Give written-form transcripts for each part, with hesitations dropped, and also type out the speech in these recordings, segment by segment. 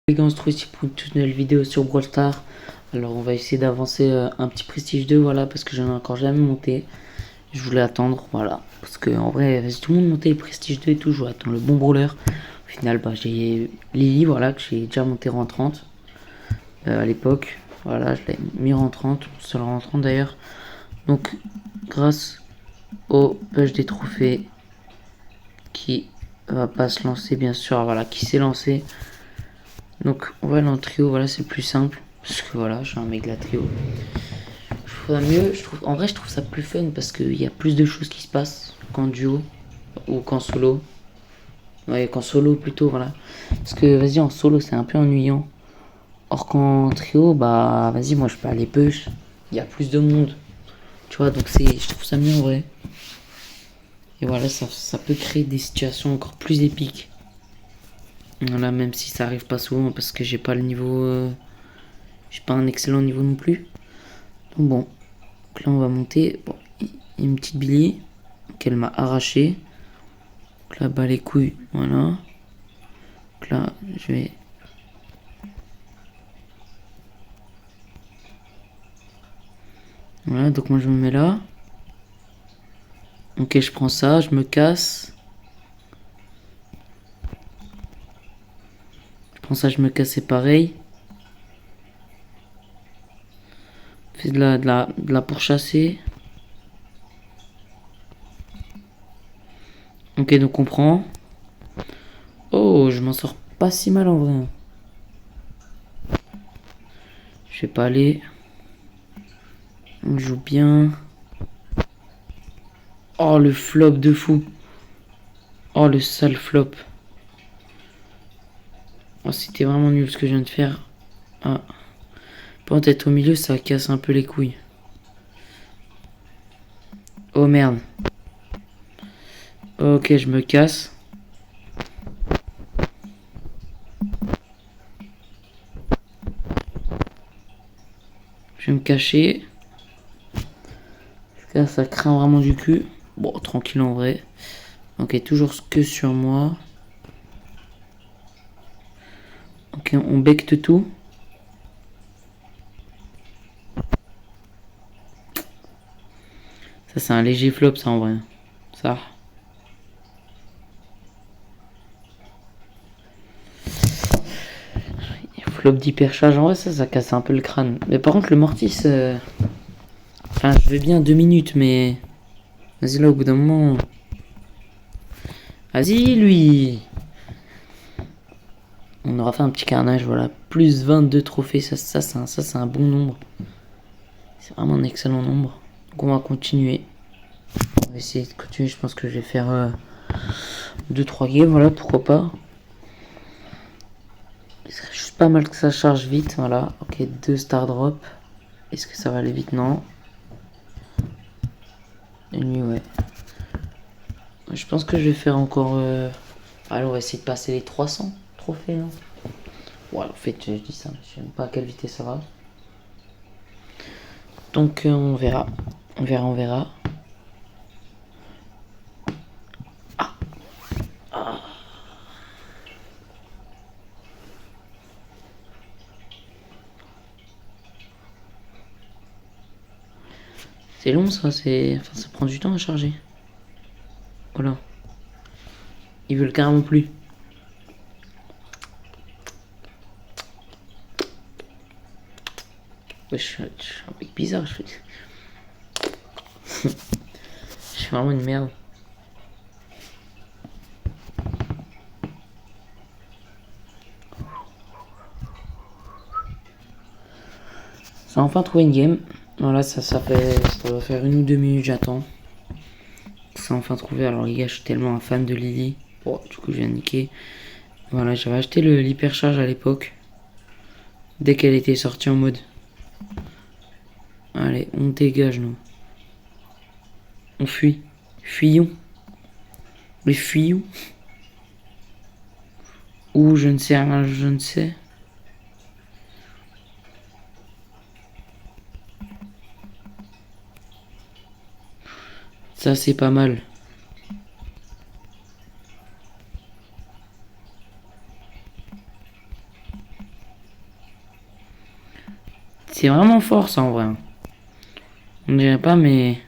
Les gars, on se trouve ici pour une toute nouvelle vidéo sur Brawl Stars. Alors on va essayer d'avancer un petit prestige 2, voilà, parce que j'en ai encore jamais monté. Je voulais attendre, voilà, parce que en vrai, vas-y, tout le monde montait les prestige 2 et tout, je voulais attendre le bon brawler. Au final, bah, j'ai Lily, voilà, que j'ai déjà monté rang 30 à l'époque. Voilà, je l'ai mis rang 30, seul rang 30 d'ailleurs. Donc, grâce au push des trophées, qui va pas se lancer, bien sûr, voilà, qui s'est lancé. Donc on va aller en trio, voilà, c'est plus simple. Parce que voilà, je suis un méga trio. Je trouve ça mieux, en vrai je trouve ça plus fun parce qu'il y a plus de choses qui se passent qu'en duo ou qu'en solo. Ouais, qu'en solo plutôt, voilà. Parce que vas-y, en solo c'est un peu ennuyant. Or qu'en trio, bah vas-y, moi je peux aller push. Il y a plus de monde. Tu vois, donc je trouve ça mieux en vrai. Et voilà, ça peut créer des situations encore plus épiques. Voilà, même si ça arrive pas souvent parce que j'ai pas le niveau. J'ai pas un excellent niveau non plus. Donc bon, donc là on va monter. Bon, une petite Billy qu'elle m'a arraché. Donc là bas les couilles, voilà. Donc là je vais. Voilà, donc moi je me mets là. Ok, je prends ça, je me casse. Je prends ça, je me casse, c'est pareil. Fais de la pourchasser. Ok, donc on prend. Oh, je m'en sors pas si mal en vrai. Je vais pas aller. On joue bien. Oh, le flop de fou. Oh, le sale flop. Oh, c'était vraiment nul ce que je viens de faire. Ah. Pour être au milieu, ça casse un peu les couilles. Oh merde. Ok, je me casse. Je vais me cacher. Parce que là, ça craint vraiment du cul. Bon, tranquille en vrai. Ok, toujours que sur moi. Ok, on becte tout. Ça, c'est un léger flop, ça en vrai. Ça. Flop d'hypercharge, en vrai, ça casse un peu le crâne. Mais par contre, le Mortis. Enfin, je vais bien 2 minutes, mais. Vas-y, là, au bout d'un moment. Vas-y, lui. On aura fait un petit carnage, voilà. Plus 22 trophées, ça c'est un bon nombre. C'est vraiment un excellent nombre. Donc, on va continuer. On va essayer de continuer. Je pense que je vais faire 2-3 games, voilà, pourquoi pas. Il serait juste pas mal que ça charge vite, voilà. Ok, 2 star drop. Est-ce que ça va aller vite? Non. Une nuit, ouais. Je pense que je vais faire encore. Allez, on va essayer de passer les 300 trophées. Hein. Ouais, en fait, je dis ça, je sais même pas à quelle vitesse ça va. Donc, on verra. On verra, on verra. C'est long ça, enfin, ça prend du temps à charger. Voilà. Ils veulent carrément plus. Ouais, je suis un mec bizarre, je suis vraiment une merde. Ça a enfin trouvé une game. Voilà, ça va faire 1 ou 2 minutes, j'attends. Ça a enfin trouvé. Alors les gars, je suis tellement un fan de Lily. Bon, du coup, je viens de niquer. Voilà, j'avais acheté l'hypercharge à l'époque. Dès qu'elle était sortie en mode. Allez, on dégage, nous. On fuit. Fuyons. Mais fuyons. Ou je ne sais rien, je ne sais. Ça, c'est pas mal. C'est vraiment fort ça en vrai. On dirait pas mais...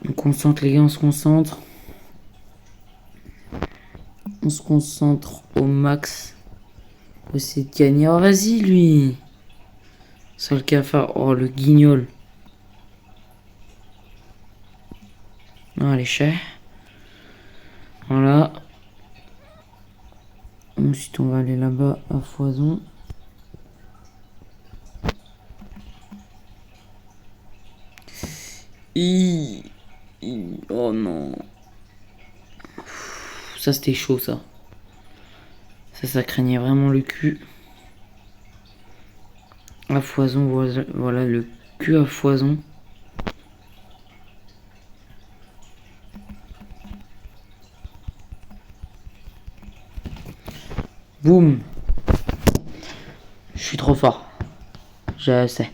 On concentre les gars, on se concentre. On se concentre au max. On essaie de gagner. Oh vas-y lui. Sur le cafard. Oh le guignol. Non les chais. Voilà. Ensuite on va aller là-bas à foison. Oh non. Ça c'était chaud ça. Ça craignait vraiment le cul. À foison, voilà le cul à foison. Boum. Je suis trop fort. Je sais.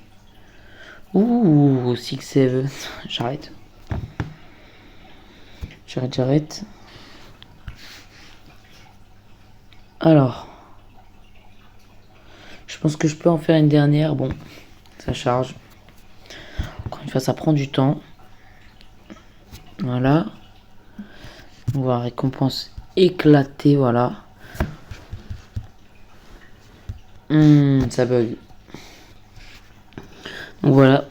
Ouh, 6-7. J'arrête. J'arrête. Alors. Je pense que je peux en faire une dernière. Bon, ça charge. Encore une fois, ça prend du temps. Voilà. On va récompense éclatée, voilà. Ça bug. Donc voilà,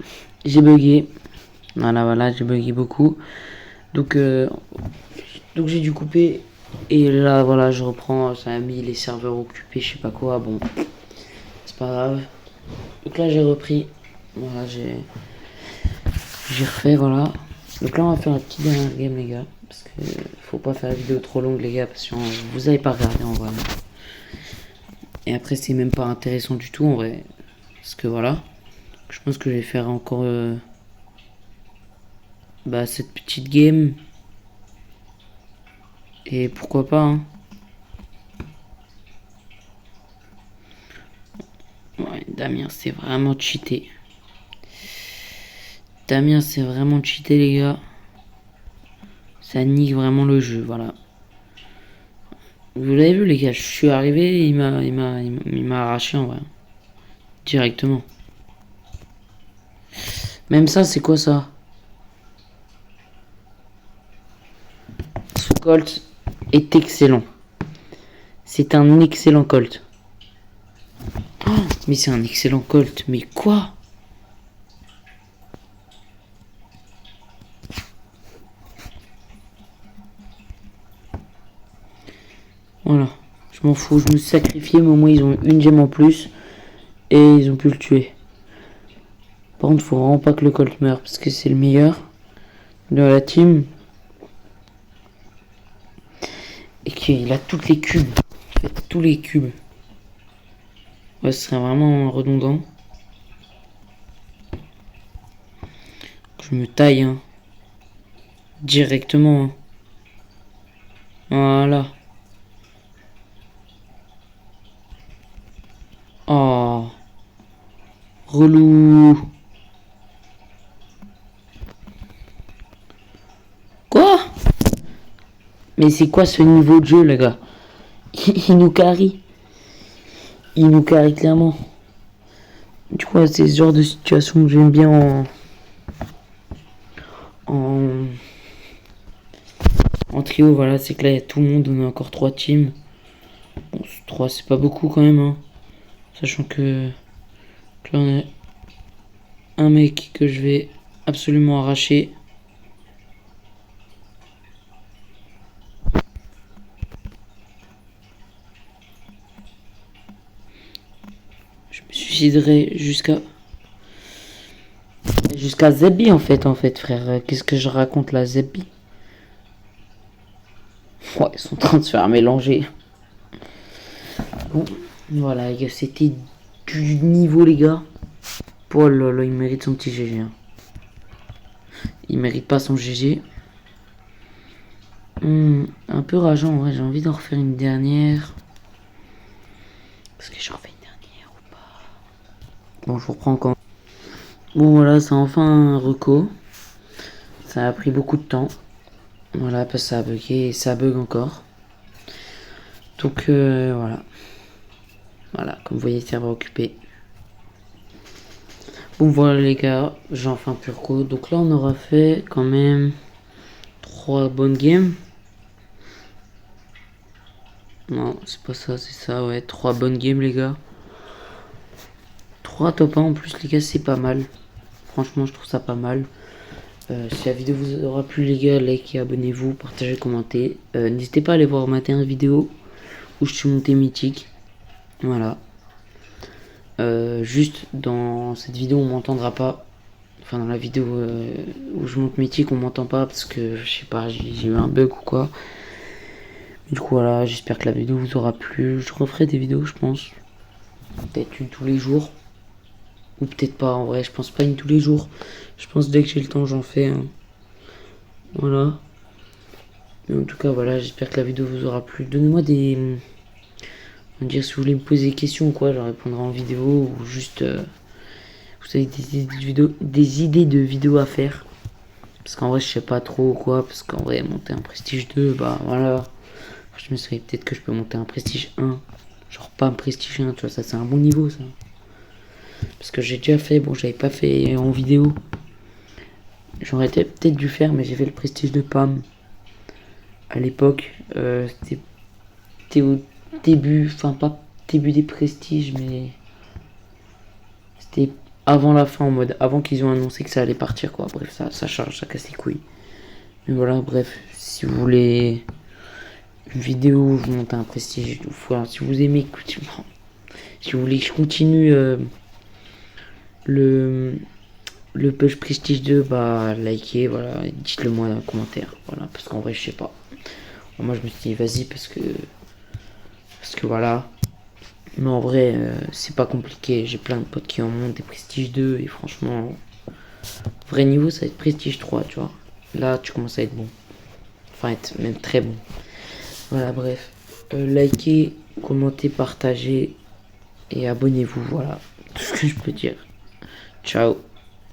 j'ai bugué. Voilà, j'ai bugué beaucoup. Donc j'ai dû couper. Et là, voilà, je reprends. Ça a mis les serveurs occupés, je sais pas quoi. Bon, c'est pas grave. Donc là, j'ai repris. Voilà, j'ai refait, voilà. Donc là, on va faire un petit dernier game, les gars. Parce que faut pas faire la vidéo trop longue, les gars. Parce que vous avez pas regardé en vrai. Et après, c'est même pas intéressant du tout, en vrai. Parce que voilà. Je pense que je vais faire encore cette petite game. Et pourquoi pas, hein. Ouais, Damien, c'est vraiment cheaté. Damien, c'est vraiment cheaté, les gars. Ça nique vraiment le jeu, voilà. Vous l'avez vu, les gars, je suis arrivé, il m'a arraché, en vrai. Directement. Même ça, c'est quoi ça? Ce Colt est excellent. C'est un excellent Colt. Oh, mais c'est un excellent Colt. Mais quoi? Voilà. Je m'en fous. Je me suis sacrifié, mais au moins ils ont une gemme en plus. Et ils ont pu le tuer. Par contre, faut vraiment pas que le Colt meure. Parce que c'est le meilleur de la team. Et qu'il a toutes les cubes. En fait, tous les cubes. Ouais, ce serait vraiment redondant. Je me taille, hein. Directement, hein. Voilà. Oh. Relou. Quoi? Mais c'est quoi ce niveau de jeu, les gars? Il nous carry. Il nous carry clairement. Du coup, c'est ce genre de situation que j'aime bien en trio. Voilà, c'est que là, il y a tout le monde. On a encore 3 teams. Bon, 3, c'est pas beaucoup quand même, hein. Sachant que là, on a un mec que je vais absolument arracher. Je me suiciderai jusqu'à Zebby en fait, frère. Qu'est-ce que je raconte là, Zebby? Ouais, ils sont en train de se faire mélanger. Bon, voilà, les gars, c'était du niveau, les gars. Oh là là, il mérite son petit GG. Hein. Il mérite pas son GG. Un peu rageant, en vrai, j'ai envie d'en refaire une dernière. Parce que j'en fais une dernière ou pas? Bon, je reprends quand. Bon, voilà, c'est enfin un reco. Ça a pris beaucoup de temps. Voilà, parce que ça a bugué et ça bug encore. Donc, voilà. Voilà, comme vous voyez, serveur occupé. Bon, voilà, les gars, j'ai enfin pu reco. Donc là, on aura fait quand même 3 bonnes games. Non, c'est pas ça, c'est ça, ouais. 3 bonnes games, les gars. 3 top 1 en plus, les gars, c'est pas mal. Franchement, je trouve ça pas mal. Si la vidéo vous aura plu, les gars, likez, abonnez-vous, partagez, commentez. N'hésitez pas à aller voir ma dernière vidéo où je suis monté mythique. Voilà. Juste dans cette vidéo, on m'entendra pas. Enfin, dans la vidéo où je monte mythique, on m'entend pas parce que je sais pas, j'ai eu un bug ou quoi. Du coup, voilà, j'espère que la vidéo vous aura plu. Je referai des vidéos, je pense. Peut-être une tous les jours. Ou peut-être pas, en vrai, je pense pas une tous les jours. Je pense dès que j'ai le temps, j'en fais. Voilà. Mais en tout cas, voilà, j'espère que la vidéo vous aura plu. Donnez-moi des. On va dire si vous voulez me poser des questions ou quoi, je répondrai en vidéo ou juste. Vous avez des idées de vidéos à faire. Parce qu'en vrai, je sais pas trop quoi. Parce qu'en vrai, monter un Prestige 2, bah voilà. Je me serais peut-être que je peux monter un Prestige 1. Genre pas un Prestige 1, tu vois, ça c'est un bon niveau ça. Parce que j'ai déjà fait, bon, j'avais pas fait en vidéo. J'aurais peut-être dû faire, mais j'ai fait le Prestige de Pam. À l'époque, c'était au début, enfin pas début des Prestiges, mais c'était avant la fin, en mode avant qu'ils ont annoncé que ça allait partir, quoi. Bref, ça charge, ça casse les couilles. Mais voilà, bref, si vous voulez une vidéo où je monte un Prestige, voilà, si vous aimez, si vous voulez que je continue le Push Prestige 2, bah likez, voilà, dites-le moi dans les commentaires, voilà, parce qu'en vrai je sais pas. Bon, moi je me suis dit vas-y parce que voilà. Mais en vrai c'est pas compliqué, j'ai plein de potes qui en montent des Prestige 2 et franchement vrai niveau ça va être Prestige 3, tu vois. Là tu commences à être bon. Enfin être même très bon. Voilà bref. Likez, commentez, partagez et abonnez-vous, voilà. Tout ce que je peux dire. Ciao.